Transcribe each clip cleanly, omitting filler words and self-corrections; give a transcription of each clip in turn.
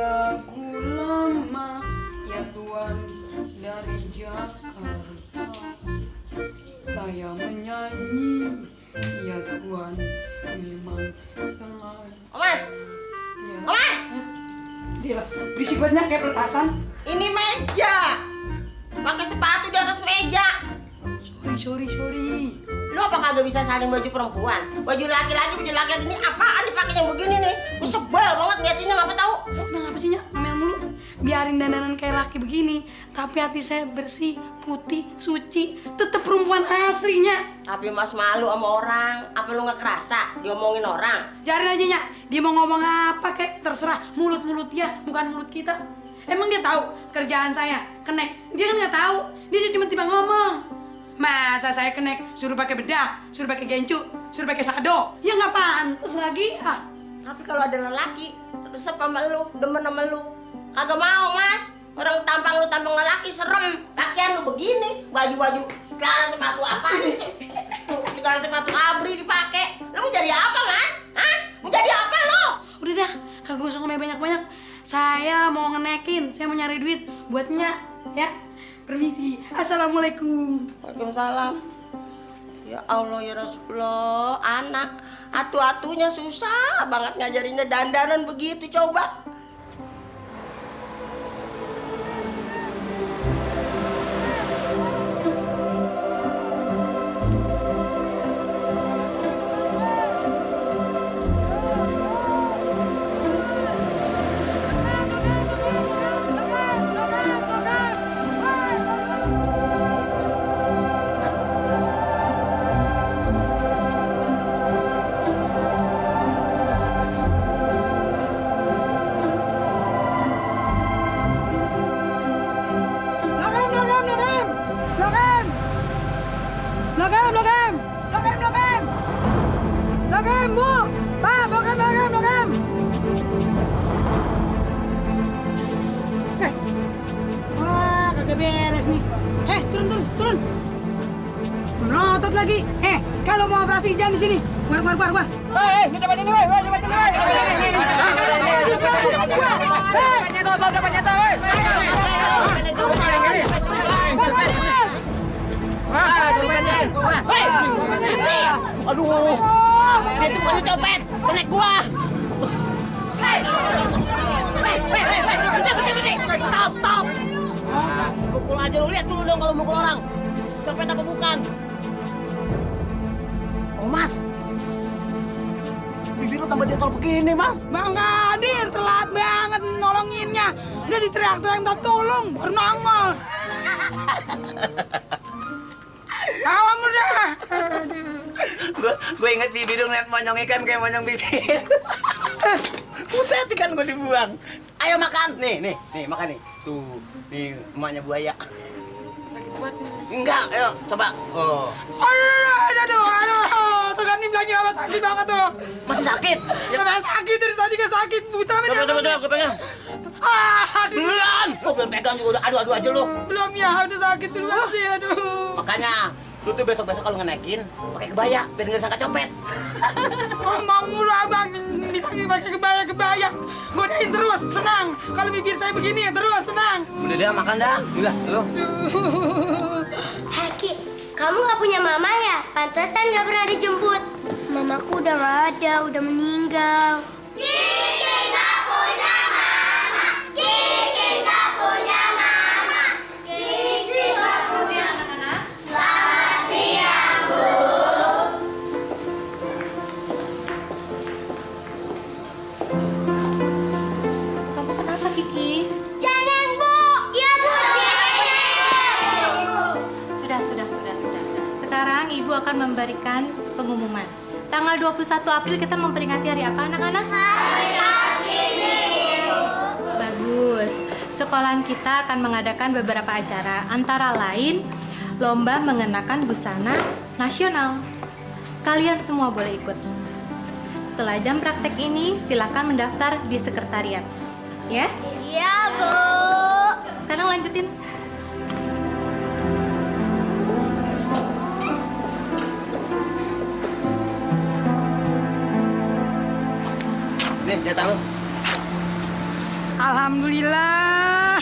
lagu lama ya Tuhan dari Jakarta. Saya menyanyi ya Tuhan memang sengaja. Mas, Ya. Mas, Dia berisik banget kayak petasan. ini meja. Pakai sepatu di atas meja. Sorry. Lu apa kagak bisa salin baju perempuan? Baju laki-laki ini apaan dipakai yang begini nih? Gue sebel banget liatinnya, apa tahu? Emang apa sih Nyak? Ngomel mulu. Biarin dandanan kayak laki begini, tapi hati saya bersih, putih, suci, tetep perempuan aslinya. Tapi Mas malu sama orang. Apa lu nggak kerasa diomongin orang? Biarin aja Nyak, dia mau ngomong apa kek terserah, mulut dia, bukan mulut kita. Emang dia tahu kerjaan saya kenek? Dia kan nggak tahu, dia cuma tiba ngomong. Masa saya kenek suruh pakai bedak, suruh pakai gencu, suruh pakai sado? Ya nggak pantas lagi ah. Tapi kalau ada lelaki resep sama lu, demen sama lu, kagak mau Mas. Orang tampang lu tampang lelaki serem. Pakaian lu begini, baju celana sepatu apa nih? Celana sepatu abri dipakai. Lu mau jadi apa Mas? Hah? Mau jadi apa lu? Udah dah, kagak usah ngomel banyak-banyak. Saya mau ngenekin, saya mau nyari duit buat Nyak, ya. Permisi. Assalamualaikum. Waalaikumsalam. Ya Allah ya Rasulullah, anak atu-atunya susah banget ngajarinnya dandanan begitu coba. Logam, Bu! Pak, logam! Wah, kagak beres nih. Turun. Melotot lagi. Kalau mau operasi jangan di sini. Keluar. Ini tempat ini, woi, tempat ini, woi. Depannya tuh, woi. Aduh, dia tuh bukannya copet, kenek gua. Stop. Pukul aja lu, lihat dulu dong kalau mukul orang. Copet apa bukan? Oh, Mas. Bibir lu tambah jentol begini, Mas. Bang Gadir, telat banget nolonginnya. Udah diteriak-teriak minta tolong, baru nongol. Kamu dah. Gue inget bibir dong liat monyong ikan kayak monyong bibir. Buset ikan gue dibuang. Ayo makan. Nih, makan nih. Tuh, nih emaknya buaya. Sakit banget sih. Enggak, ayo coba. Oh. Aduh, tuh kan nih bilangnya apa sakit banget tuh. Masih sakit? Sama sakit dari tadi gak sakit, buta Coba, gue pegang. Aduh. Belum! Gue belum pegang juga, udah adu-adu aja lu. Belum ya, udah sakit duluan sih, aduh. Makanya, lu tuh besok-besok kalau ngenekin, pakai kebaya, biar nggak sangka copet. Ngomong mulu abang, bilangin pakai kebaya. Godain terus, senang. Kalau bibir saya begini ya terus, senang. Udah dah, makan dah. Udah, lu. Heki, kamu gak punya mama ya? Pantesan gak pernah dijemput. Mamaku udah gak ada, udah meninggal. Kiki gak punya mama. Kiki gak punya mama. Kiki gak punya anak-anak. Selamat siang, Bu. Kamu kenapa, Kiki? Jangan, Bu. Ya, Bu. Sudah. Sekarang Ibu akan memberikan pengumuman. Tanggal 21 April kita memperingati hari apa, anak-anak? Hari Kartini, Bu. Bagus. Sekolahan kita akan mengadakan beberapa acara, antara lain lomba mengenakan busana nasional. Kalian semua boleh ikut. Setelah jam praktek ini, silakan mendaftar di sekretariat. Ya? Iya, Bu. Sekarang lanjutin. Nih, jatah lu. Alhamdulillah.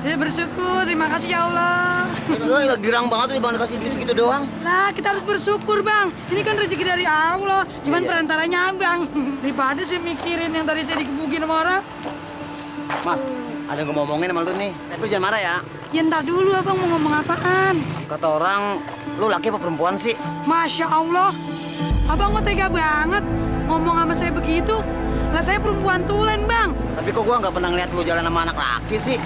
Saya bersyukur, terima kasih ya Allah. Lu lagi girang banget tuh Bang dikasih duit gitu doang. Lah, kita harus bersyukur, Bang. Ini kan rezeki dari Allah, cuman Iya. perantaranya Abang. Daripada sih mikirin yang tadi saya dikebukin sama orang. Mas, ada yang mau ngomongin sama lu nih. Tapi jangan marah ya. Ya ntar dulu, Abang mau ngomong apaan? Kata orang, lu laki apa perempuan sih? Masya Allah, Abang mah tega banget ngomong sama saya begitu. Lah saya perempuan tulen, Bang. Tapi kok gua nggak pernah ngeliat lu jalan sama anak laki sih?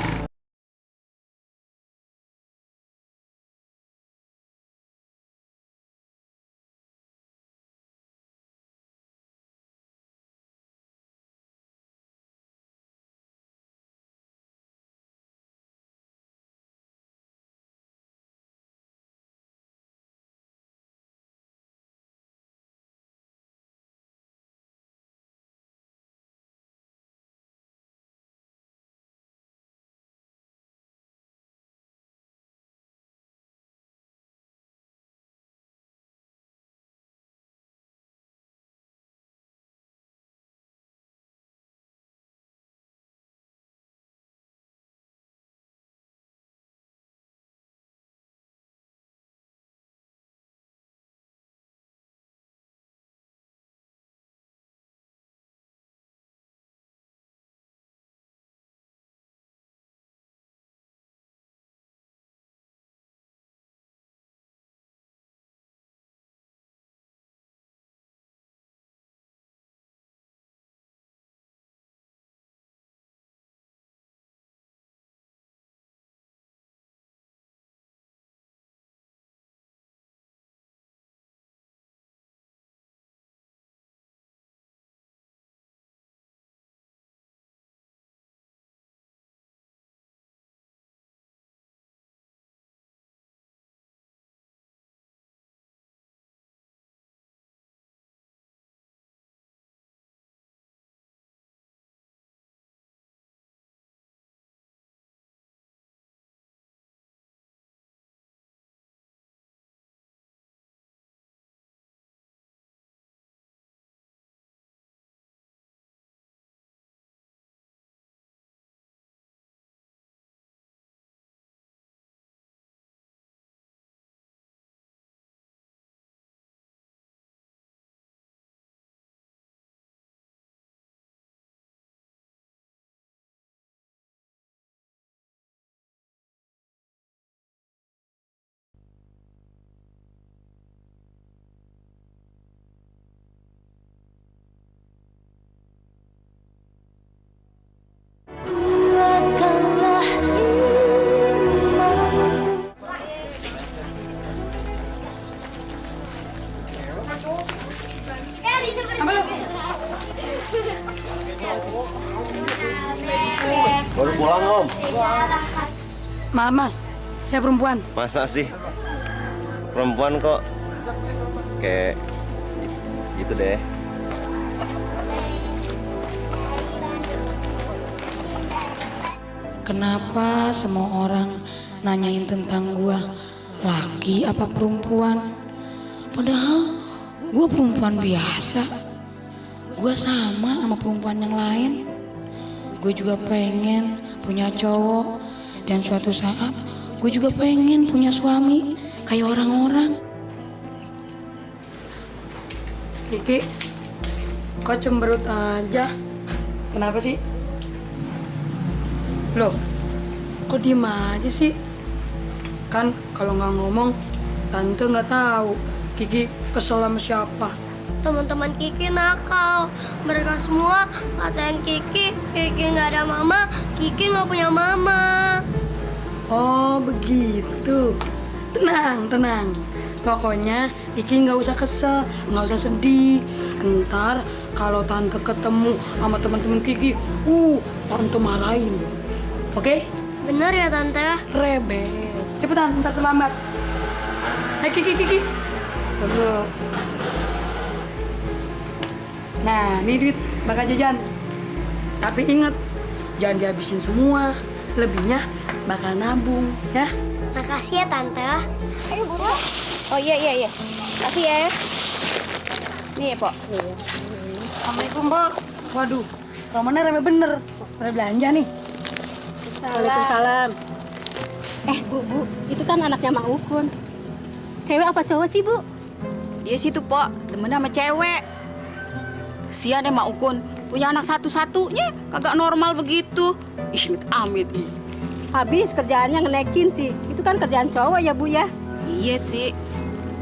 Kuatkanlah imanku. Apa lu? Baru pulang, Om. Maaf, Mas. Saya perempuan. Masa sih? Perempuan kok kayak gitu deh. Kenapa semua orang nanyain tentang gua laki apa perempuan? Padahal gua perempuan biasa. Gua sama perempuan yang lain. Gue juga pengen punya cowok dan suatu saat gue juga pengen punya suami kayak orang-orang. Kiki, kok cemberut aja? Kenapa sih? Loh, kok diem aja sih? Kan kalau nggak ngomong, tante nggak tahu Kiki kesel sama siapa. Teman-teman Kiki nakal. Mereka semua katain Kiki nggak ada mama, Kiki nggak punya mama. Oh begitu. Tenang, tenang. Pokoknya Kiki nggak usah kesel, nggak usah sedih. Ntar kalau tante ketemu sama teman-teman Kiki, tante marahin. Oke? Bener ya tante? Rebes. Cepetan, ntar terlambat. Hai Kiki. Tunggu. Nah, ini duit bakal jajan. Tapi ingat, jangan dihabisin semua. Lebihnya bakal nabung, ya. Makasih ya tante. Ayo buru. Oh iya. Kasih ya. Nih, Pok. Assalamualaikum, Pak. Waduh, Romana rame bener. Pada belanja nih. Waalaikumsalam. Bu, itu kan anaknya Mang Ukun. Cewek apa cowok sih, Bu? Dia situ, Pok, demen sama cewek. Kesian ya Mak Ukun, punya anak satu-satunya, kagak normal begitu. Ih, amit. Habis kerjaannya ngenekin sih. Itu kan kerjaan cowok ya, Bu ya? Iya sih.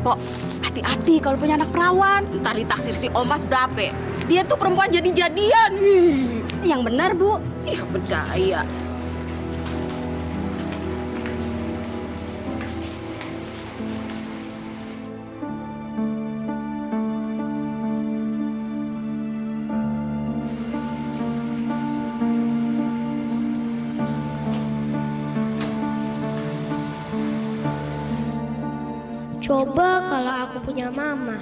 Pok, hati-hati kalau punya anak perawan. Ntar ditaksir si Omas berapa. Dia tuh perempuan jadi-jadian. Yang benar, Bu. Ih, percaya. Coba kalau aku punya mama,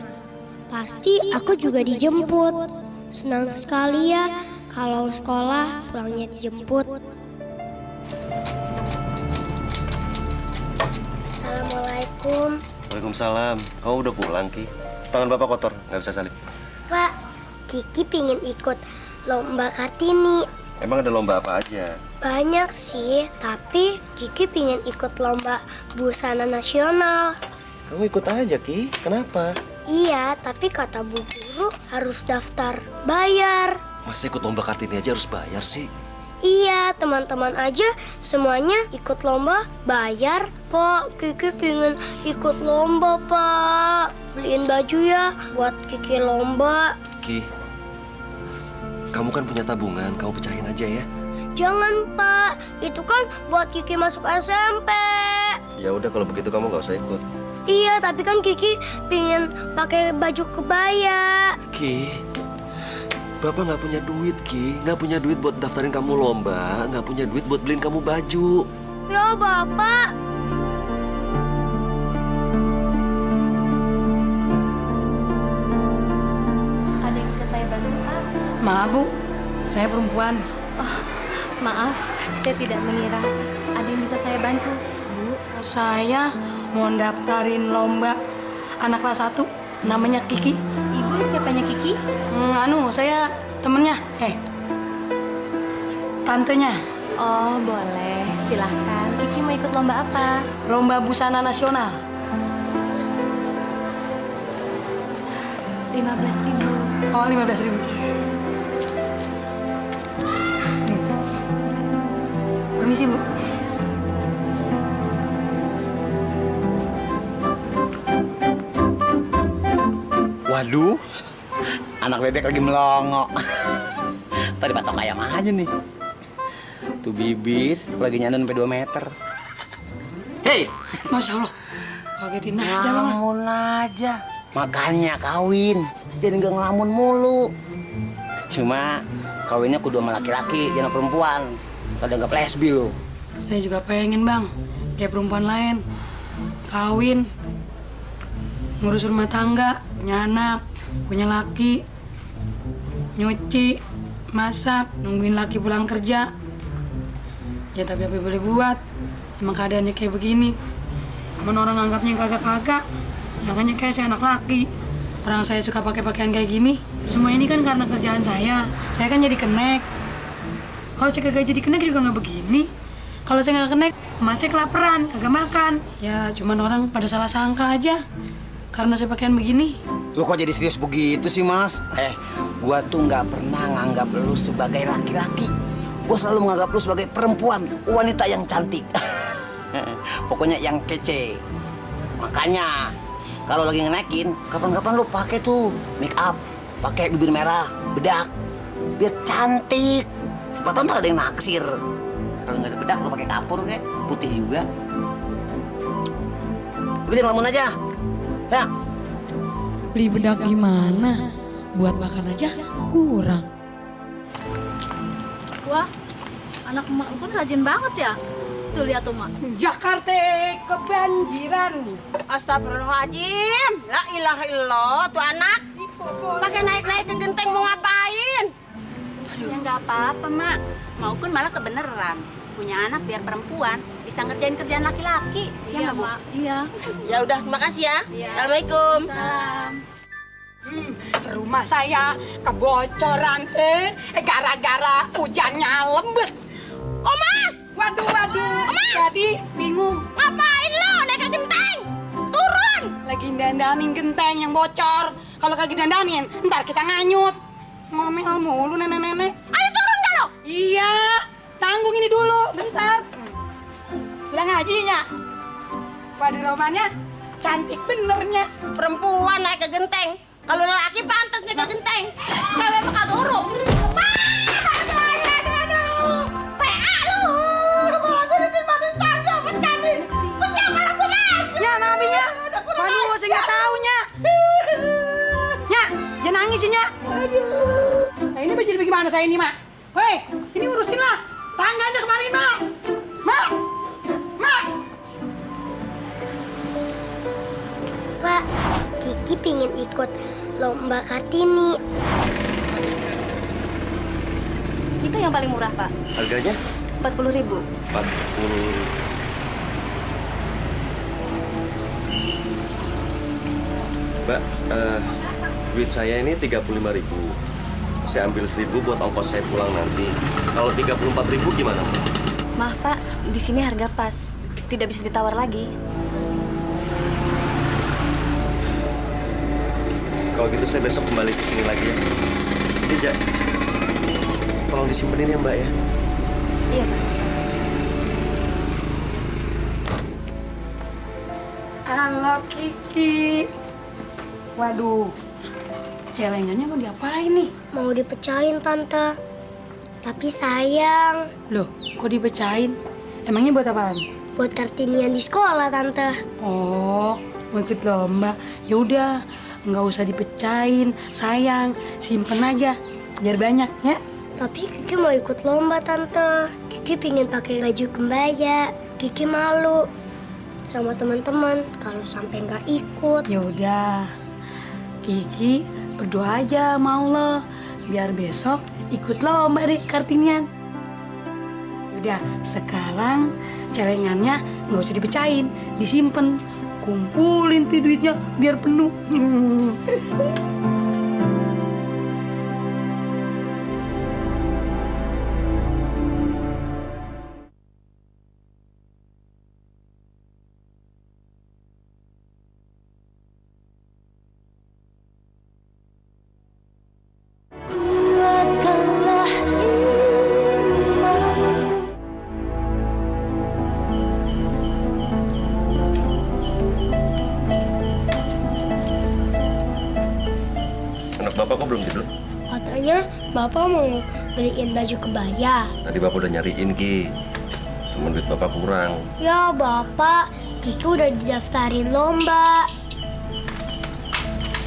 pasti aku juga dijemput. Senang sekali ya kalau sekolah pulangnya dijemput. Assalamualaikum. Waalaikumsalam. Kamu udah pulang, Ki? Tangan Bapak kotor, nggak bisa salib. Pak, Kiki pingin ikut lomba Kartini. Emang ada lomba apa aja? Banyak sih, tapi Kiki pingin ikut lomba busana nasional. Kamu ikut aja, Ki. Kenapa? Iya, tapi kata Bu Guru harus daftar bayar. Masa ikut lomba Kartini aja harus bayar sih? Iya, teman-teman aja semuanya ikut lomba bayar. Pak, Kiki pengen ikut lomba, Pak. Beliin baju ya buat Kiki lomba. Ki, kamu kan punya tabungan, kamu pecahin aja ya. Jangan, Pak. Itu kan buat Kiki masuk SMP. Ya udah kalau begitu kamu nggak usah ikut. Iya, tapi kan Kiki pengen pakai baju kebaya. Ki, Bapak nggak punya duit, Ki. Nggak punya duit buat daftarin kamu lomba, nggak punya duit buat beliin kamu baju. Ya, Bapak. Ada yang bisa saya bantu, Pak? Maaf Bu, saya perempuan. Maaf, saya tidak mengira ada yang bisa saya bantu. Bu, Saya mau daftarin lomba anak kelas 1, namanya Kiki. Ibu siapanya Kiki? Saya temennya, tantenya. Oh, boleh. Silahkan. Kiki mau ikut lomba apa? Lomba busana nasional. 15.000. Oh, 15.000. Permisi Bu. Waduh, anak bebek lagi melongo. Tadi patok ayam aja nih. Tuh bibir lagi nyandun sampai 2 meter. Hei, Masya Allah, kagetin aja Bang. ngelamun aja. Makanya kawin, jadi nggak ngelamun mulu. Cuma kawinnya kudu sama laki-laki, jangan perempuan. Tadi nggak flashbi lo. Saya juga pengen Bang, kayak perempuan lain. Kawin, ngurus rumah tangga, punya anak, punya laki, nyuci, masak, nungguin laki pulang kerja. Ya tapi apa boleh buat, emang keadaannya kayak begini. Emang orang anggapnya kagak-kagak, sangkanya kayak saya anak laki. Orang saya suka pakai pakaian kayak gini. Semua ini kan karena kerjaan saya kan jadi kenek. Kalau saya kagak jadi kenek juga nggak begini. Kalau saya nggak kenek, masnya kelaparan, kagak makan. Ya cuman orang pada salah sangka aja karena saya pakaian begini. Lu kok jadi serius begitu sih, Mas? Gua tuh nggak pernah nganggap lu sebagai laki-laki. Gua selalu menganggap lu sebagai perempuan, wanita yang cantik. Pokoknya yang kece. Makanya kalau lagi ngenekin, kapan-kapan lu pakai tuh make up, pakai bibir merah, bedak, biar cantik. Siapa tahu ntar ada yang naksir. Kalau nggak ada bedak, lu pakai kapur kayak putih juga. Lu jangan lamun aja, ya. Beli bedak gimana? Buat makan aja kurang. Wah, anak emak kan rajin banget ya. Tuh lihat tuh, Mak. Jakarta kebanjiran. Astagfirullahaladzim. La ilaha illallah, tuh anak. Pakai naik-naik ke genteng mau ngapain? Ya nggak apa-apa, Mak. Mau pun malah kebeneran. Punya anak biar perempuan, bisa ngerjain kerjaan laki-laki. Iya, Bu? Mak. Iya. Ya udah, terima kasih ya. Iya. Assalamualaikum. Salam. rumah saya kebocoran gara-gara hujannya lembut. Oh Mas, Waduh, jadi bingung. ngapain lo naik ke genteng? Turun. Lagi dandanin genteng yang bocor. Kalau kagak dandanin, ntar kita nganyut. Ngomel mulu nenek-nenek. Ayo turun gak lo? Iya, tanggung ini dulu, bentar. Bilang hajinya. Pada romannya cantik benernya. Perempuan naik ke genteng. Kalau lelaki pantas naik ke genteng. Cewek mah kagak uruk. Aduh. PA lu. Malah gue ditimbakin tangga, pecah nih. Pecah malah gue Mas. Ya, maminya. Waduh, saya nggak taunya. Ya, jangan nangis sih, Nya. Nah, ini jadi bagaimana saya ini, Mak? Woi, ini urusin lah. Tangganya kemarin, Mak. Mak. Pak, Kiki pingin ikut lomba Kartini. Itu yang paling murah, Pak. Harganya? 40.000. 40. Mbak, duit saya ini 35.000. Saya ambil 1.000 buat ongkos saya pulang nanti. Kalau 34.000 gimana, Mbak? Maaf, Pak. Di sini harga pas. Tidak bisa ditawar lagi. Kalau gitu saya besok kembali ke sini lagi ya. Ini, Jak. Tolong disimpenin ya, Mbak ya. Iya, Pak. Halo, Kiki. Waduh, celengannya mau diapain nih? Mau dipecahin, Tante. Tapi sayang, Loh, kok dipecahin? Emangnya buat apaan? buat Kartinian di sekolah, Tante. Oh, mau ikut lomba. Ya udah, nggak usah dipecahin. Sayang, simpen aja, biar banyak ya. Tapi Kiki mau ikut lomba, Tante. Kiki pingin pakai baju kebaya. Kiki malu sama teman-teman kalau sampai nggak ikut. Ya udah, Kiki berdoa aja mau lo, biar besok ikut lomba deh Kartinian. Udah, sekarang celengannya nggak usah dipecahin, disimpan. Kumpulin tuh duitnya biar penuh. Kuatkanlah iman. Anak Bapak kok belum tidur? Katanya Bapak mau beliin baju kebaya. Tadi Bapak udah nyariin, Ki. Cuman duit Bapak kurang. Ya Bapak, Kiki udah didaftarin lomba.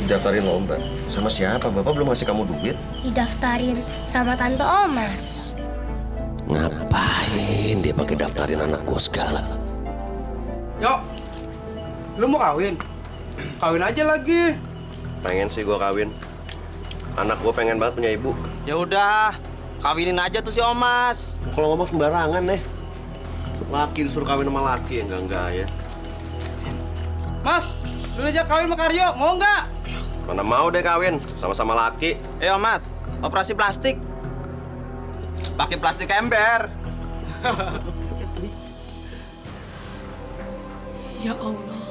Daftarin lomba. Sama siapa? Bapak belum ngasih kamu duit. Didaftarin sama Tante Omas. Ngapain dia pakai daftarin anak gua segala? Yuk, lu mau kawin? Kawin aja lagi. Pengen sih gua kawin. Anak gua pengen banget punya ibu. Ya udah, kawinin aja tuh si Omas. Kalau ngomong sembarangan nih. Laki disuruh kawin sama laki, enggak ya. Mas, lu aja kawin sama Karyo, mau nggak? Mana mau deh kawin sama-sama laki. Mas, operasi plastik. Pakai plastik ember. Ya Allah,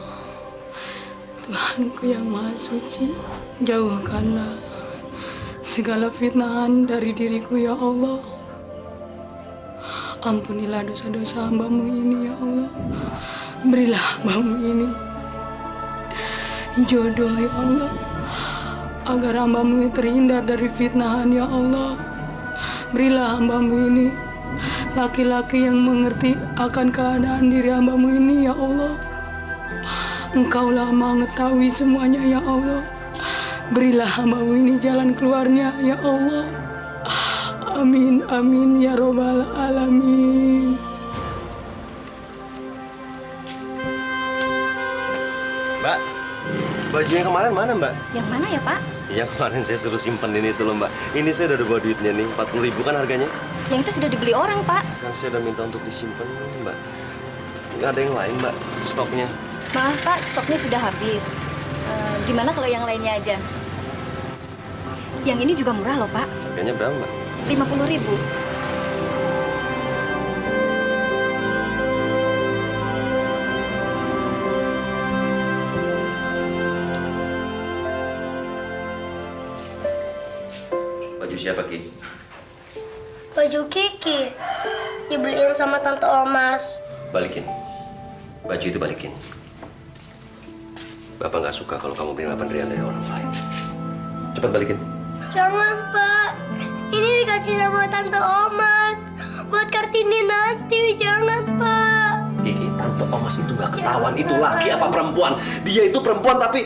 Tuhanku yang Maha Suci, jauhkanlah segala fitnahan dari diriku ya Allah. Ampunilah dosa-dosa hamba-Mu ini ya Allah. Berilah hamba-Mu ini jodoh ya Allah, agar hamba-Mu terhindar dari fitnahan ya Allah. Berilah hamba-Mu ini laki-laki yang mengerti akan keadaan diri hamba-Mu ini ya Allah. Engkaulah mengetahui semuanya ya Allah. Berilah hamba-Mu ini jalan keluarnya ya Allah. Amin, amin ya robbal alamin. Mbak, baju yang kemarin mana, Mbak? Yang mana ya, Pak? Yang kemarin saya suruh simpenin itu loh, Mbak. Ini saya udah bawa duitnya nih, 40.000 kan harganya. Yang itu sudah dibeli orang, Pak. Kan saya udah minta untuk disimpan, Mbak. Nggak ada yang lain, Mbak, stoknya. Maaf, Pak, stoknya sudah habis. Gimana kalau yang lainnya aja? Yang ini juga murah loh, Pak. Harganya berapa? 50.000. Baju siapa, Ki? Baju Kiki dibeliin sama Tante Omas. Balikin. Baju itu balikin. Bapak nggak suka kalau kamu menerima penderian dari orang lain. Cepat balikin. Jangan, Pak. Ini dikasih sama Tante Omas. Buat Kartini nanti. Jangan, Pak. Kiki, Tante Omas itu nggak ketahuan itu laki apa perempuan. Dia itu perempuan tapi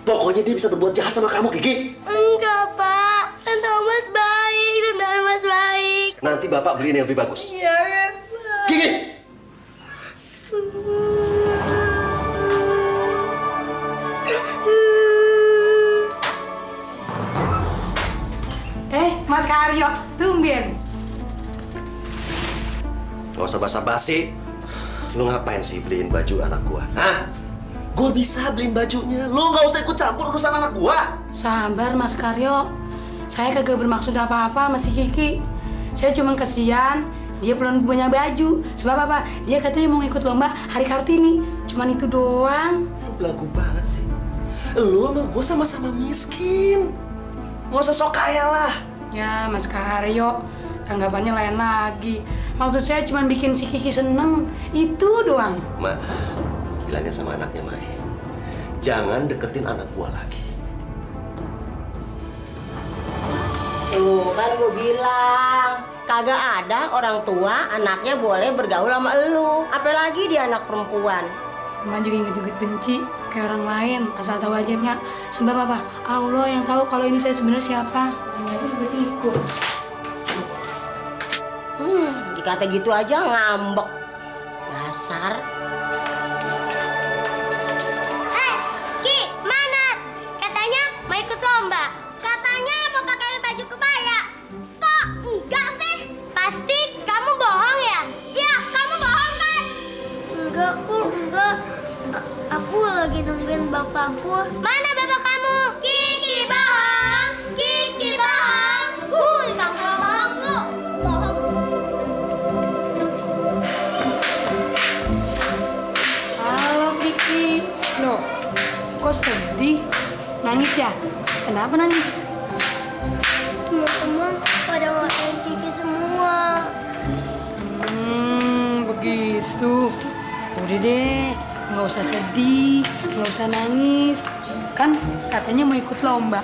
pokoknya dia bisa berbuat jahat sama kamu, Kiki. Enggak, Pak. Tante Omas baik. Tante Omas baik. Nanti Bapak beliin yang lebih bagus. Jangan, Pak. Kiki! Mas Karyo, tumben. Gak usah basa-basi. Lu ngapain sih beliin baju anak gua? Hah? Gua bisa beliin bajunya. Lu gak usah ikut campur urusan anak gua. Sabar Mas Karyo. Saya kagak bermaksud apa-apa sama si Kiki. Saya cuma kesian dia belum punya baju. Sebab apa? Dia katanya mau ikut lomba Hari Kartini. Cuman itu doang. Lu belagu banget sih. Lu sama gua sama-sama miskin. Gak usah sok kaya lah. Ya Mas Karyo, tanggapannya lain lagi. Maksud saya cuma bikin si Kiki seneng. Itu doang. Mak, bilangin sama anaknya, Mai. Jangan deketin anak gua lagi. Tuh kan gue bilang, kagak ada orang tua anaknya boleh bergaul sama elu. Apalagi dia anak perempuan. Mama juga inget-inget benci kayak orang lain. Asal tahu aja Nya. Sebab apa? Allah yang tahu kalau ini saya sebenarnya siapa. Hanya aja juga ikut. Dikata gitu aja ngambek. Dasar. Ki, mana? Katanya mau ikut lomba. Katanya mau pakai baju kebaya. Kok enggak sih? Pasti kamu bohong ya? Iya, kamu bohong kan? Enggak, kok enggak. Aku lagi nungguin bapakku. Mana bapak kamu? Kiki bohong. Kiki bohong. Bang bohong lu. Bohong. Halo Kiki. Loh, kok sedih? Nangis ya? Kenapa nangis? Teman-teman pada ngatain Kiki semua. Begitu. Udah deh, nggak usah sedih, nggak usah nangis. Kan katanya mau ikut lomba.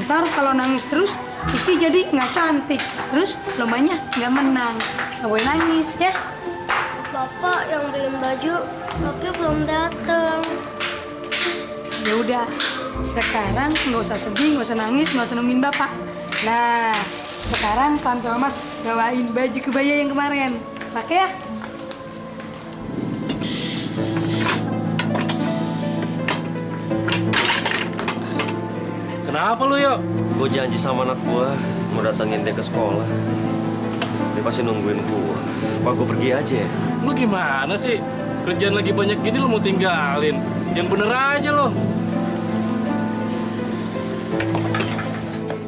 Ntar kalau nangis terus, Kiki jadi nggak cantik. Terus lombanya nggak menang. Nggak boleh nangis ya. Bapak yang beliin baju, tapi belum datang. Ya udah, sekarang nggak usah sedih, nggak usah nangis, nggak usah nungguin bapak. Nah, sekarang Tante Omas bawain baju kebaya yang kemarin. Pakai ya. Kenapa lu, Yo? Gue janji sama anak gua mau datengin dia ke sekolah. Dia pasti nungguin gua. Apa gua pergi aja ya? Lu gimana sih? Kerjaan lagi banyak gini lu mau tinggalin. Yang bener aja lo.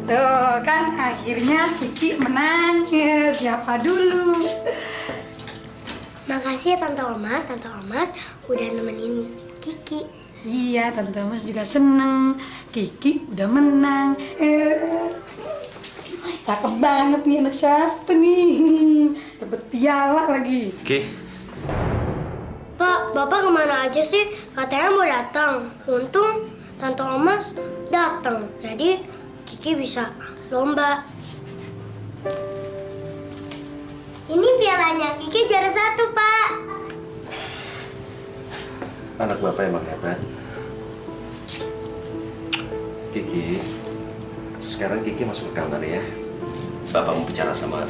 Tuh kan akhirnya Kiki menang. Ya, siapa dulu? Makasih ya Tante Omas udah nemenin Kiki. Iya, Tante Omas juga seneng. Kiki udah menang. Cakep banget nih anak siapa nih? Dapet piala lagi. Ki, Pak, Bapak kemana aja sih? Katanya mau datang. Untung Tante Omas datang. Jadi Kiki bisa lomba. Ini pialanya Kiki juara 1, Pak. anak bapak emang hebat. Kiki, sekarang Kiki masuk ke kamar ya. Bapak mau bicara sama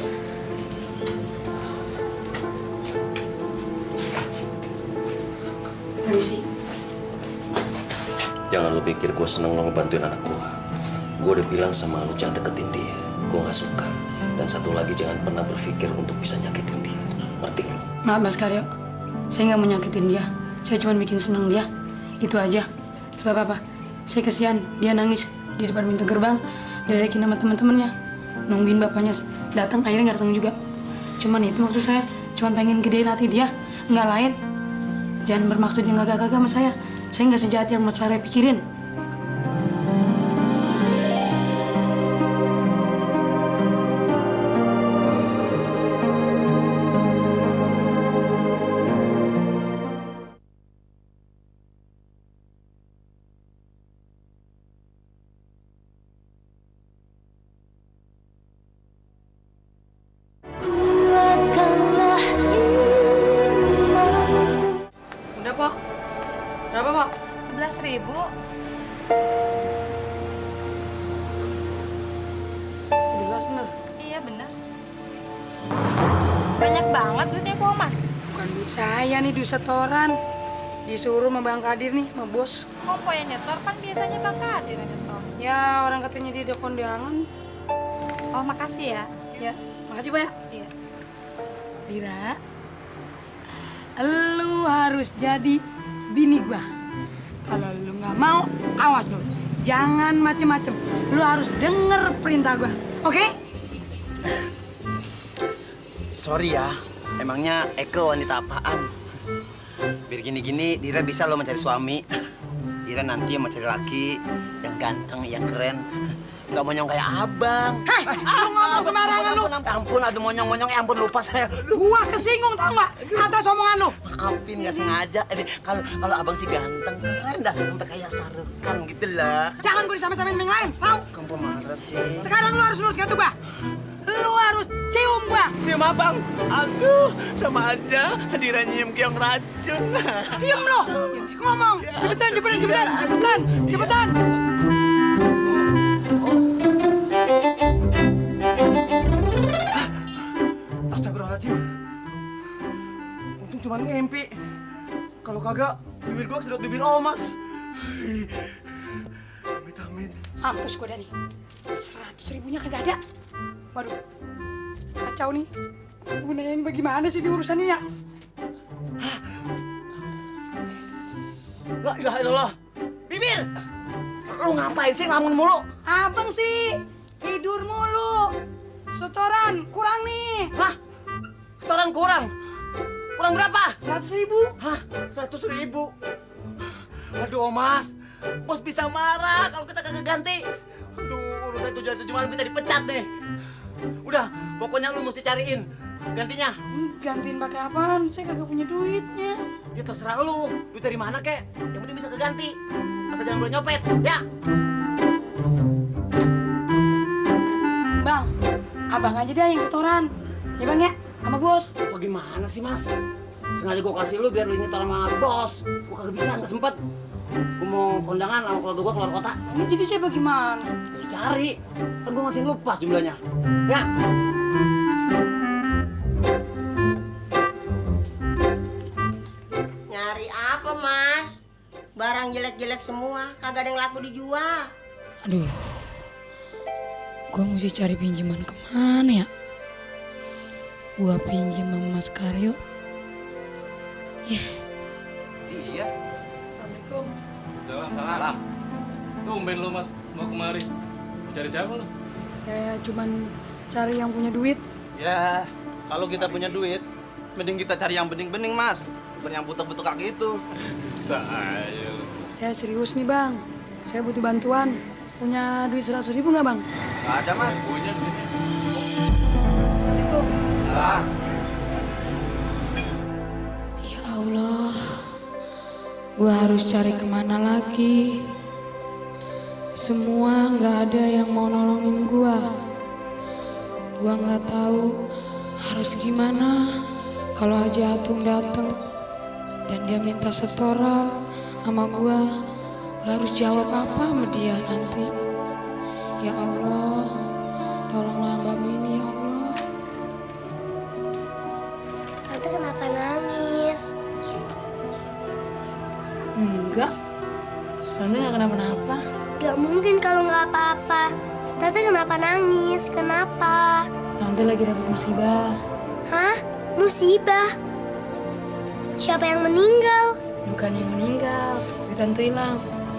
Permisi. Jangan lu pikir gue seneng lo ngebantuin anak gue. Gue udah bilang sama lu jangan deketin dia. Gue gak suka. Dan satu lagi jangan pernah berpikir untuk bisa nyakitin dia. Ngerti lu? Maaf Mas Karyo, saya nggak mau nyakitin dia. Saya cuma bikin seneng dia. Itu aja. Sebab apa? Saya kasihan dia nangis di depan pintu gerbang, diledekin sama teman-temannya. Nungguin bapaknya datang, akhirnya nggak datang juga. Cuman itu maksud saya, cuman pengen gedein hati dia, nggak lain. Jangan bermaksud yang gagah-gagah sama saya. Saya nggak sejahat yang Mas Farah pikirin. Udah, Pok. Berapa, Pok? 11.000. 11 bener. Iya benar. Banyak banget duitnya Po Mas. Bukan duit saya nih, duit setoran. Disuruh sama Bang Kadir nih, sama bos. Kok Po yang nyetor, kan biasanya Bang Kadir yang nyetor. Ya, orang katanya dia ada kondangan. Oh makasih ya. Ya, makasih, Pak ya. Iya. Dira, lu harus jadi bini gua. Kalau lu nggak mau, awas lu. Jangan macem-macem. Lu harus denger perintah gua, oke? Sorry ya, emangnya Eko wanita apaan? Biar gini-gini, Dira bisa lo mencari suami. Dira nanti mau cari laki yang ganteng, yang keren. Nggak monyong kayak abang. Hei, lu ngomong sembarangan lu. Ampun, ada monyong-monyong. Ampun, lupa saya. Gua kesinggung tau nggak atas omongan lu. Maafin, nggak sengaja. Kalau abang sih ganteng, keren dah. Sampai kayak Sarukan gitu lah. Jangan gua disama-samain sama yang lain, tau? Kamu pemarah sih. Sekarang lu harus nurut kata gua. Lu harus cium gua. Cium abang. Aduh, sama aja. Dira nyium keong racun. Diam lu. Ngomong. Cepetan. Astagfirullahaladzim. Untung cuma mimpi. Kalau kagak, bibir gua kesedot bibir Omas. Amit-amit. Mampus gua Dani. 100.000-nya kagak ada. Waduh. Kacau nih. Gunain bagaimana sih di urusannya ya? La ilaha illallah. Bibir! Lu ngapain sih ngelamun mulu? Abang sih tidur mulu. Setoran kurang nih. Hah? Setoran kurang? Kurang berapa? 100.000. Hah? 100.000? Aduh, Mas. Bos bisa marah kalau kita kagak ganti. Aduh, urusan 7 malam kita dipecat nih. Udah, pokoknya lu mesti cariin gantinya. Gantiin pakai apaan? Saya kagak punya duitnya. Ya terserah lu. Duit dari mana, kek? Yang penting bisa keganti. Asal jangan boleh nyopet, ya? Bang, abang aja deh yang setoran. Ya Bang ya, sama bos. Bagaimana sih, Mas? Sengaja gua kasih lu biar lu nyetor sama bos. Gua kagak bisa, nggak sempet. Gua mau kondangan sama keluarga gua keluar kota. Ini jadi saya bagaimana? Lu cari. Kan gua ngasih lu pas jumlahnya. Ya? Nyari apa, Mas? Barang jelek-jelek semua, kagak ada yang laku dijual. Aduh, gua mesti cari pinjaman kemana ya? Gua pinjam sama Mas Karyo. Ya. Iya. Assalamualaikum. Salam. Tumben lu Mas mau kemari. Mau cari siapa lu? Saya cuman cari yang punya duit. Ya, kalau kita punya duit, mending kita cari yang bening-bening, Mas. Bukan yang butuh-butuh kayak gitu. Saya. Saya serius nih Bang. Saya butuh bantuan. Punya duit 100.000 nggak Bang? Gak ada, Mas. Punya di sini. Assalamualaikum. Salah. Ya Allah, gua harus cari kemana lagi? Semua nggak ada yang mau nolongin gua. Gua nggak tahu harus gimana kalau Haji Atung datang dan dia minta setoran sama gua harus jawab apa sama dia nanti. Ya Allah, tolonglah hambamu ini ya Allah. Tante kenapa nangis? Enggak, Tante nggak kenapa-napa. Gak mungkin kalau nggak apa-apa. Tante kenapa nangis? Kenapa? Tante lagi dapat musibah. Hah? Musibah? Siapa yang meninggal? Bukan yang meninggal, duit Tante hilang.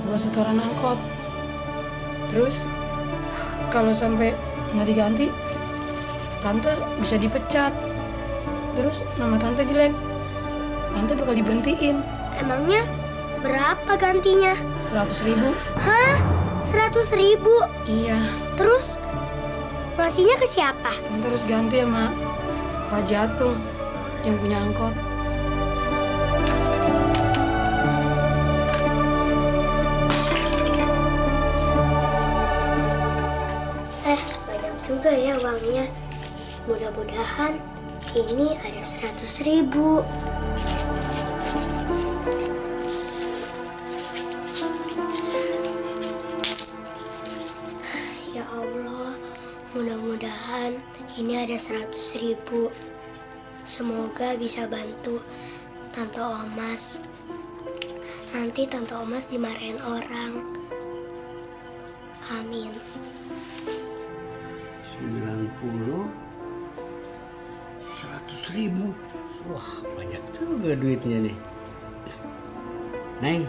buat setoran angkot. Terus kalau sampai nggak diganti, tante bisa dipecat. Terus nama tante jelek, tante bakal diberhentiin. Emangnya berapa gantinya? 100.000. Hah? 100.000? Iya, Terus ngasihnya ke siapa? tante harus ganti sama Pak Jatung yang punya angkot. Banyak juga ya uangnya. Mudah-mudahan ini ada 100.000. Ya Allah, mudah-mudahan ini ada 100.000. Semoga bisa bantu Tante Omas. Nanti Tante Omas dimarahin orang. Amin. 90, 100.000. Wah, banyak juga duitnya nih. Neng,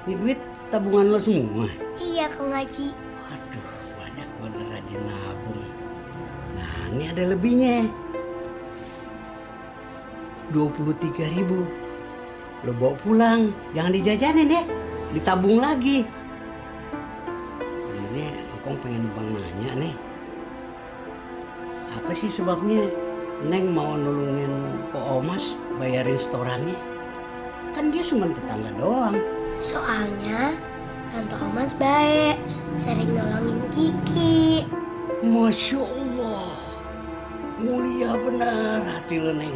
ini duit tabungan lo semua? Iya, Kang Haji. Waduh, banyak bener rajin nabung. Nah, ini ada lebihnya. 23.000. Lo bawa pulang, jangan dijajanin ya. Ditabung lagi. Ini Engkong pengen numpang nanya nih. Apa sih sebabnya Neng mau nolongin Pak Omas bayarin setorannya? Kan dia cuma tetangga doang. Soalnya Tante Omas baik, sering nolongin Kiki. Masya Allah, mulia benar hati lo, Neng.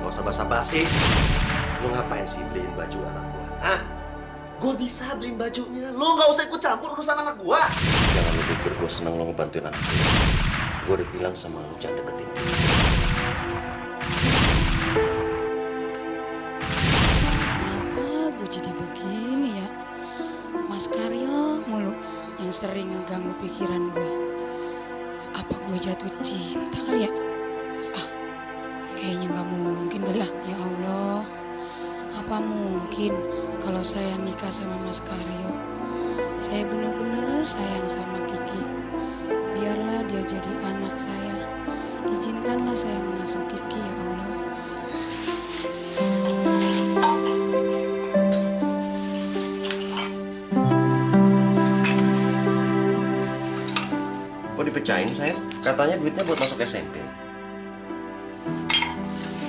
Gak usah basa-basi. Lu ngapain sih beliin baju anak gua? Hah? Gua bisa beliin bajunya. Lu gak usah ikut campur urusan anak gua. Jangan lu pikir gua seneng lu ngebantuin anak gua. Gua udah bilang sama lu jangan deketin dia. Kenapa gue jadi begini ya? Mas Karyo mulu yang sering ngeganggu pikiran gue. Apa gue jatuh cinta kali ya? Kayaknya nggak mungkin kali ya. Ya Allah, apa mungkin kalau saya nikah sama Mas Karyo? Saya benar-benar sayang sama Kiki. Biarlah dia jadi anak saya. Izinkanlah saya mengasuh Kiki ya Allah. Kok dipecahin saya? Katanya duitnya buat masuk SMP.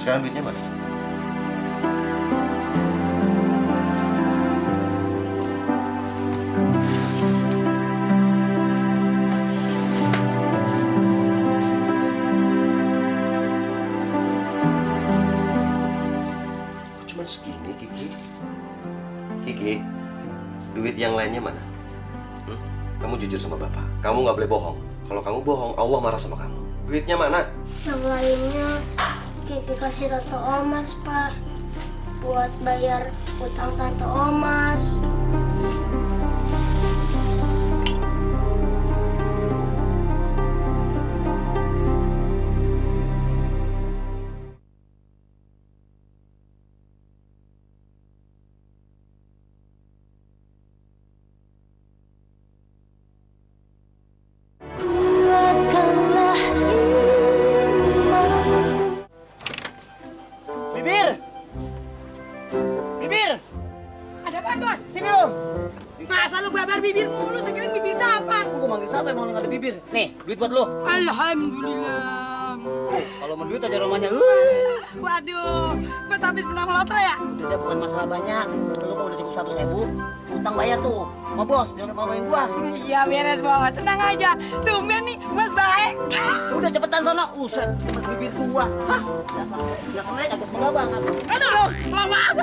Sekarang duitnya mana? Kok cuma segini, Kiki? Kiki, duit yang lainnya mana? Kamu jujur sama Bapak. Kamu nggak boleh bohong. Kalau kamu bohong, Allah marah sama kamu. Duitnya mana? Yang lainnya Kiki kasih Tante Omas, Pak. Buat bayar utang Tante Omas. Kuatkanlah iman. Bibir! Bibir! Ada apaan, Bos? Sini lo! Masa lu babar bibir mulu? Sekarang bibir siapa? Gue manggil siapa yang mau nggak ada bibir? Nih, duit buat lo. Alhamdulillah. Kalau mau duit aja rumahnya. Waduh, Bos habis menang lotre ya? Udah bukan masalah banyak. Lo kalau udah cukup 100.000, utang bayar tuh. Sama bos, jangan maluin gua. Iya beres, Bos. Tenang aja. Tumben nih, Bos baik. Udah cepetan sono. Uset, tempat bibir gua. Hah? Dasar nggak naik agak semoga banget. Aduh, lawas.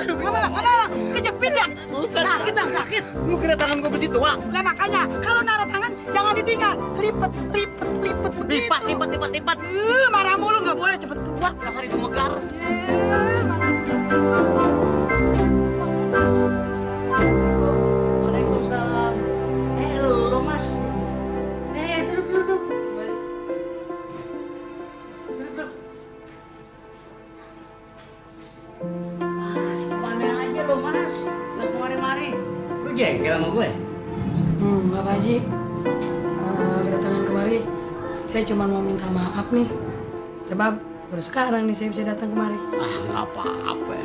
Mana? Kejepit ya? Sakit, Bang, sakit. Lu kira tangan gua besi doang? Lah makanya, kalau naruh tangan jangan ditinggal. Lipet begitu. Lipat. Marah mulu nggak boleh cepet tua. Dasar hidung megar. Waalaikumsalam. Lo mas. Duduk. jengkel sama gue? Enggak Pak Haji. Kedatangan kemari, saya cuma mau minta maaf nih. Sebab baru sekarang nih saya bisa datang kemari. Ah, nggak apa-apa.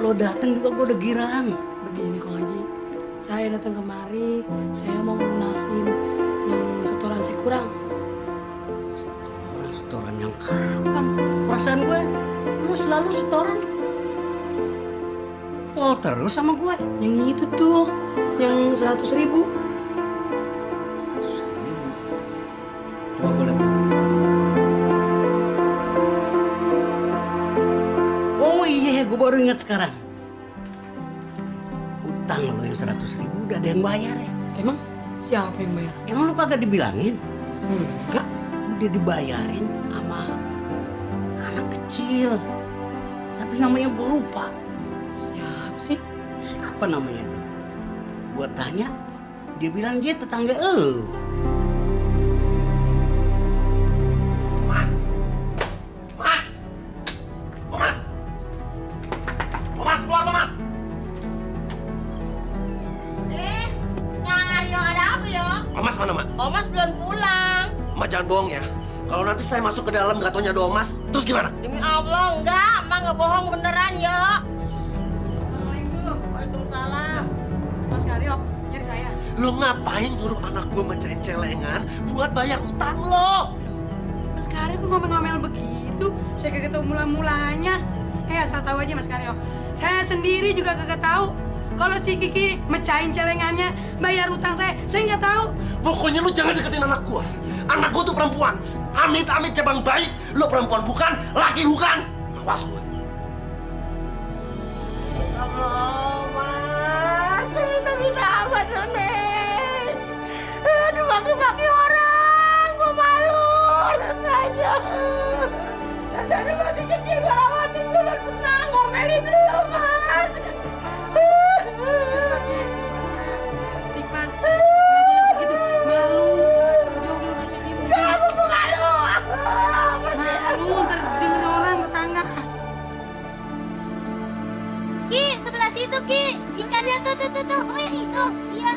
Lo datang juga gue udah girang. Begini Kong Haji, saya datang kemari, saya mau lunasin yang setoran saya kurang. Setoran yang kapan? Perasaan gue, lo selalu setoran. Pol terus sama gue. Yang itu tuh, yang 100.000. Coba gue lihat. Oh iya, gue baru ingat sekarang. Utang lo yang 100.000 udah ada yang bayar ya. Emang siapa yang bayar? Emang lo kagak dibilangin? Enggak. Udah dibayarin sama anak kecil. Tapi namanya gue lupa. Siapa sih? Siapa namanya tuh? Gue tanya, dia bilang dia tetangga elu. Mas! Mas! Oh, Mas! Oh, Mas, keluar lo, Mas! Nyari yang ada apa ya? Oh, Mas mana, Mak? Omas belum pulang. Mak jangan bohong ya. Kalau nanti saya masuk ke dalam nggak taunya ada Mas, terus gimana? Demi Allah, enggak. Emak nggak bohong beneran ya. Assalamualaikum. Waalaikumsalam. Mas Karyo, nyari saya. Lo ngapain nyuruh anak gue mecahin celengan buat bayar utang lo? Mas Karyo kok ngomel-ngomel begitu? Saya kagak tahu mula-mulanya. Asal tahu aja Mas Karyo. Saya sendiri juga kagak tahu. Kalau si Kiki mecahin celengannya, bayar utang saya nggak tahu. Pokoknya lo jangan deketin anak gue. Anak gue tuh perempuan. Amit-amit cabang bayi. Lo perempuan bukan, laki bukan. Awas gue. Allah, Mas. Minta amat lo, Neng. Aduh, maki-maki orang. Gue malu. Rasanya. Dari masih kecil gue rawatin gue dan pernah ngomelin lo, Mas. Istighfar. Nggak boleh begitu. Malu. Udah, Cici. Aku malu. Malu, ntar denger orang tetangga. Ki, sebelah situ Ki. Ikannya tuh. Oh yang itu. Iya.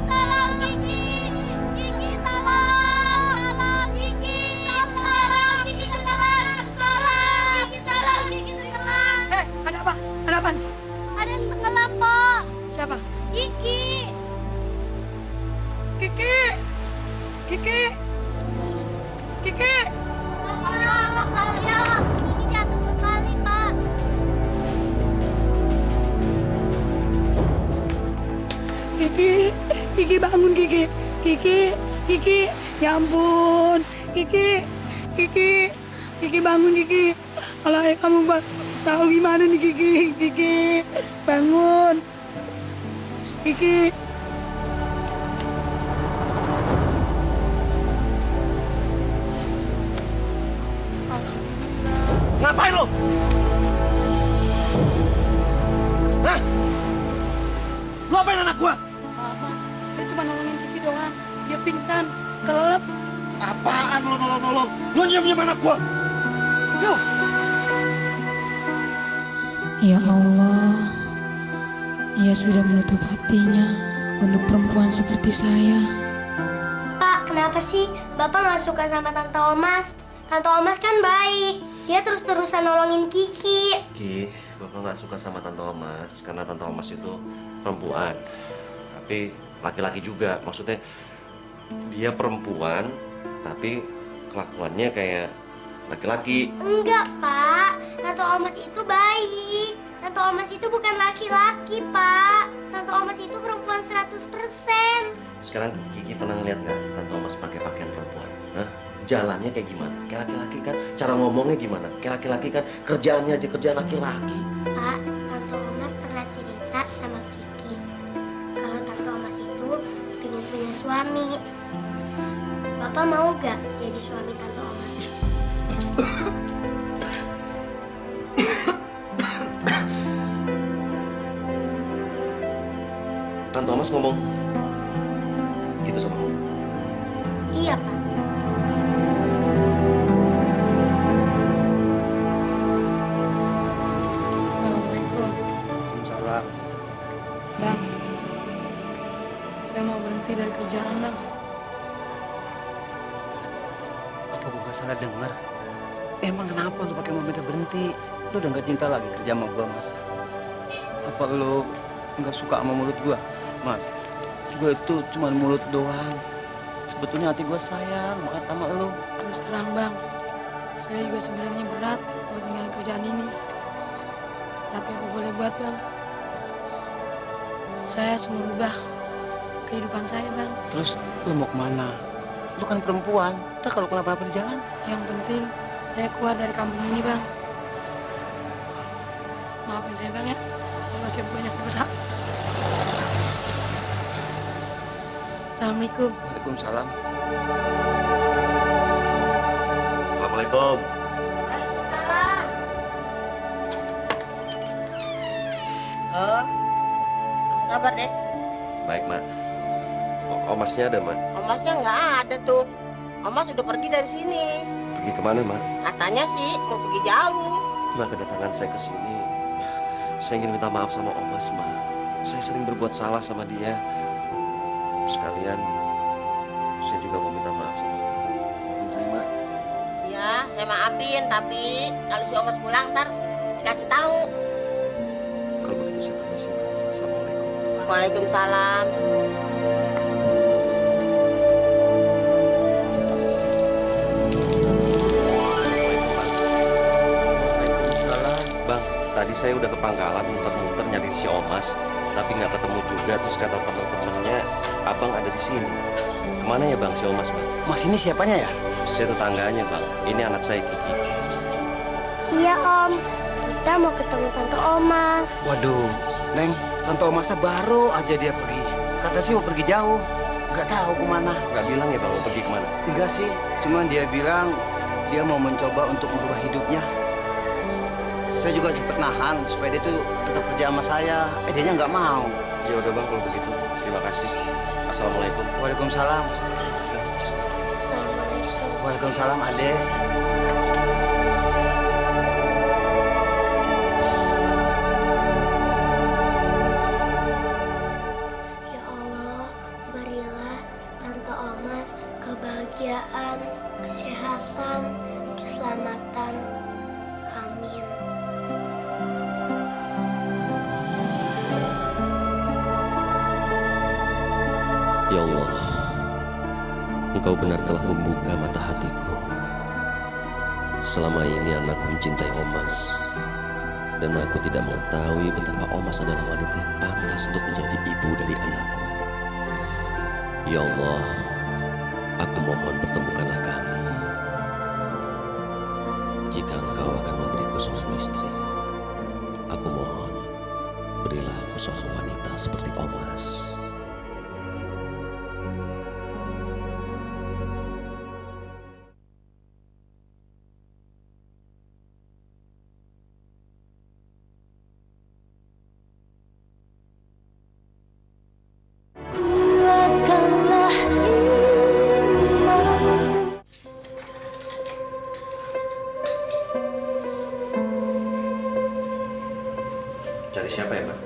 Tolong Kiki. Kiki tolong. Kiki. Tolong Kiki tolong. Tolong Kiki tolong. Ada apa? Ada apa? Ada yang tenggelam, Pok. Siapa? Kiki. Kiki. Kiki. Kiki. Pak Karyo. Kiki jatuh ke kali, Pak. Kiki. Kiki bangun Kiki. Kiki. Ya ampun. Kiki. Kiki bangun Kiki. Kalau ayah kamu tahu gimana nih Kiki. Kiki bangun. Kiki. Ngapain lo? Hah? Lo apain anak gua? Mas, saya cuma nolongin Kiki doang. Dia pingsan, kelelep. Apaan lo nolong? Lo nyium-nyium anak gua? Tuh. Ya Allah, Ia sudah menutup hatinya untuk perempuan seperti saya. Pak, kenapa sih Bapak nggak suka sama Tante Omas? Tante Omas kan baik. Dia terus-terusan nolongin Kiki. Ki, Bapak nggak suka sama Tante Omas karena Tante Omas itu perempuan. Tapi laki-laki juga. Maksudnya dia perempuan tapi kelakuannya kayak laki-laki. Enggak, Pak. Tante Omas itu baik. Tante Omas itu bukan laki-laki, Pak. Tante Omas itu perempuan 100%. Sekarang Kiki pernah ngeliat nggak Tante Omas pakai pakaian perempuan? Hah? Jalannya kayak gimana? Kayak laki-laki kan? Cara ngomongnya gimana? Kayak laki-laki kan? Kerjaannya aja kerjaan laki-laki. Pak, Tante Omas pernah cerita sama Kiki kalau Tante Omas itu pengen punya suami. Bapak mau gak jadi suami Tante Omas? Tante Omas ngomong gitu sama kamu. Iya, Pak. Assalamualaikum. Waalaikumsalam. Bang, saya mau berhenti dari kerjaan, Bang. Apa gua salah dengar? Emang kenapa lu pakai mau minta berhenti? Lu udah nggak cinta lagi kerja sama gua, Mas? Apa lu nggak suka sama mulut gua, Mas? Gua itu cuma mulut doang. Sebetulnya hati gua sayang banget sama lu. Terus terang, Bang, saya juga sebenarnya berat buat tinggalin kerjaan ini. Tapi apa boleh buat, Bang? Saya cuma rubah kehidupan saya, Bang. Terus lu mau kemana? Lu kan perempuan. Ntar kalau kenapa-napa di jalan, Yang penting saya keluar dari kampung ini, Bang. Maafin saya, Bang, ya. Kalau saya banyak dosa. Assalamualaikum. Waalaikumsalam. Assalamualaikum. Oh, apa kabar deh? Baik, Mak. Omasnya ada, Mak? Omasnya nggak ada tuh. Omas udah pergi dari sini. Pergi kemana, Mak? Katanya sih mau pergi jauh. Mak, kedatangan saya ke sini, saya ingin minta maaf sama Omas, Mak. Saya sering berbuat salah sama dia. Sekalian, saya juga mau minta maaf sama Mak. Maafin saya, Mak. Ya, saya maafin, tapi kalau si Omas pulang ntar dikasih tahu. Kalau begitu saya permisi, Mak. Assalamualaikum. Waalaikumsalam. Bang, tadi saya udah ke pangkalan muter-muter nyari si Omas, tapi nggak ketemu juga. Terus kata teman-temannya, abang ada di sini. Kemana ya, Bang, si Omas, Bang? Mas, ini siapanya ya? Saya tetangganya, Bang. Ini anak saya, Kiki. Iya, Om. Kita mau ketemu Tante Omas. Waduh, Neng, Tante Omasnya baru aja dia pergi. Kata sih mau pergi jauh. Nggak tahu kemana. Nggak bilang ya, Bang, mau pergi kemana? Enggak sih, cuman dia bilang dia mau mencoba untuk merubah hidupnya. Saya juga sempat nahan supaya dia tuh tetap kerja sama saya. Dianya nggak mau. Ya udah, Bang, kalau begitu. Terima kasih. Assalamualaikum. Waalaikumsalam. Assalamualaikum. Waalaikumsalam, Ade. Ya Allah, berilah Tante Omas kebahagiaan, kesehatan, keselamatan. Amin. Ya Allah, Engkau benar telah membuka mata hatiku. Selama ini anakku mencintai Omas, dan aku tidak mengetahui betapa Omas adalah wanita yang pantas untuk menjadi ibu dari anakku. Ya Allah, aku mohon pertemukanlah kami. Jika Engkau akan memberiku seorang istri, aku mohon berilah aku seorang wanita seperti Omas. Kuatkanlah iman. Cari siapa ya, Pak?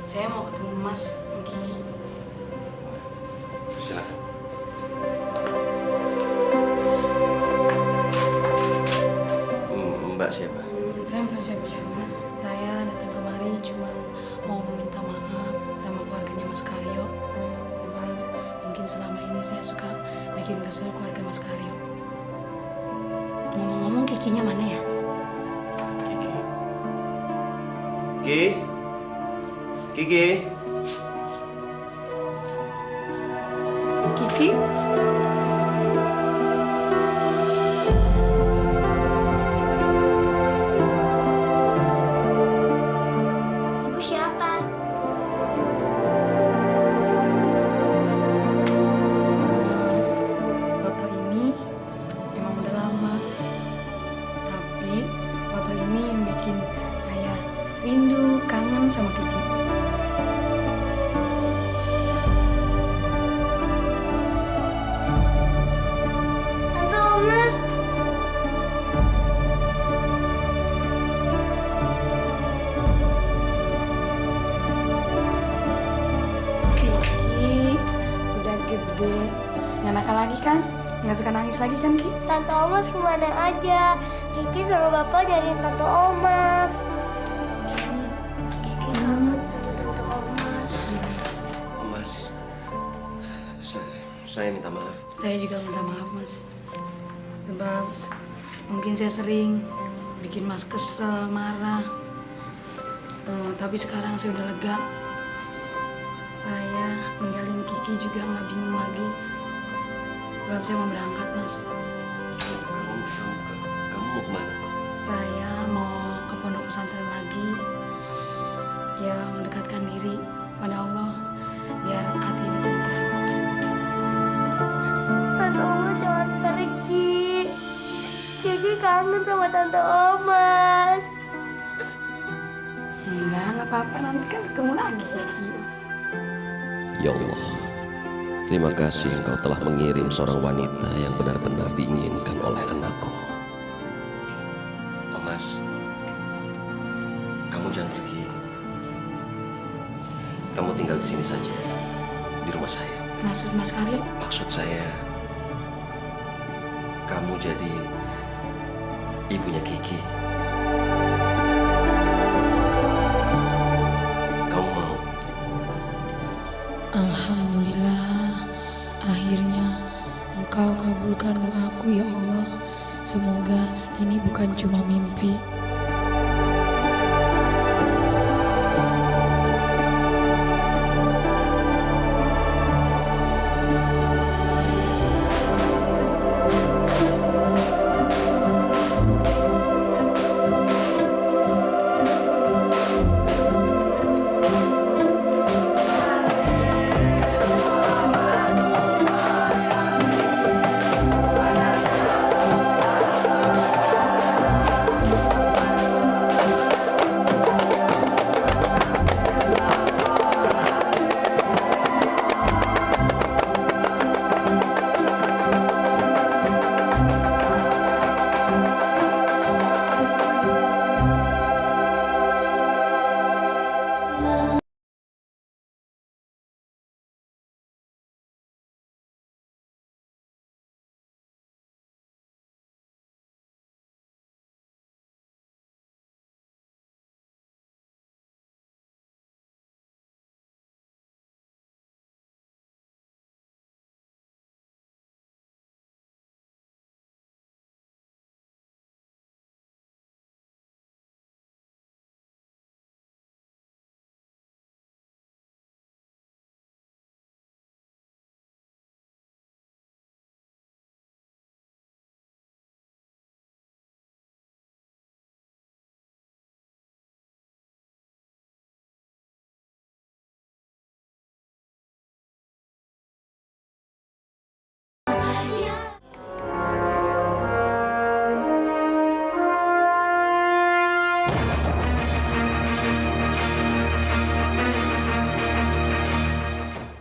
Saya mau ketemu Mas Kiki. Silakan. Mbak siapa? Saya bukan siapa-siapa, Mas. Saya datang kemari cuma mau meminta maaf sama keluarganya Mas Karyo. Sebab mungkin selama ini saya suka bikin kesel keluarga Mas Karyo. Ngomong-ngomong, Kikinya mana ya? Ki? Kiki? Kiki? Ibu siapa? Foto ini memang udah lama. Tapi foto ini yang bikin saya rindu, kangen sama Kiki. nggak nakal lagi kan? Nggak suka nangis lagi kan, Ki? Tante Omas kemana aja? Kiki sama Bapak nyariin Tante Omas. Kiki kangen sama Tante Omas. Mas, saya minta maaf. Saya juga minta maaf, Mas. Sebab mungkin saya sering bikin Mas kesel, marah. Tapi sekarang saya udah lega. Saya ninggalin Kiki juga nggak bingung lagi. Sebab saya mau berangkat, Mas. Kamu mau kemana? Saya mau ke pondok pesantren lagi. Ya, mendekatkan diri pada Allah. Biar hati ini tentram. Tante Omas jangan pergi. Kiki kangen sama Tante Omas. Enggak apa-apa. Nanti kan ketemu lagi, Kiki. Ya Allah, terima kasih Engkau telah mengirim seorang wanita yang benar-benar diinginkan oleh anakku. Mas, kamu jangan pergi. Kamu tinggal di sini saja, di rumah saya. Maksud Mas Karyo? Maksud saya, kamu jadi ibunya Kiki. Kamu mau? Alhamdulillah, akhirnya Engkau kabulkan doaku ya Allah. Semoga ini bukan cuma mimpi.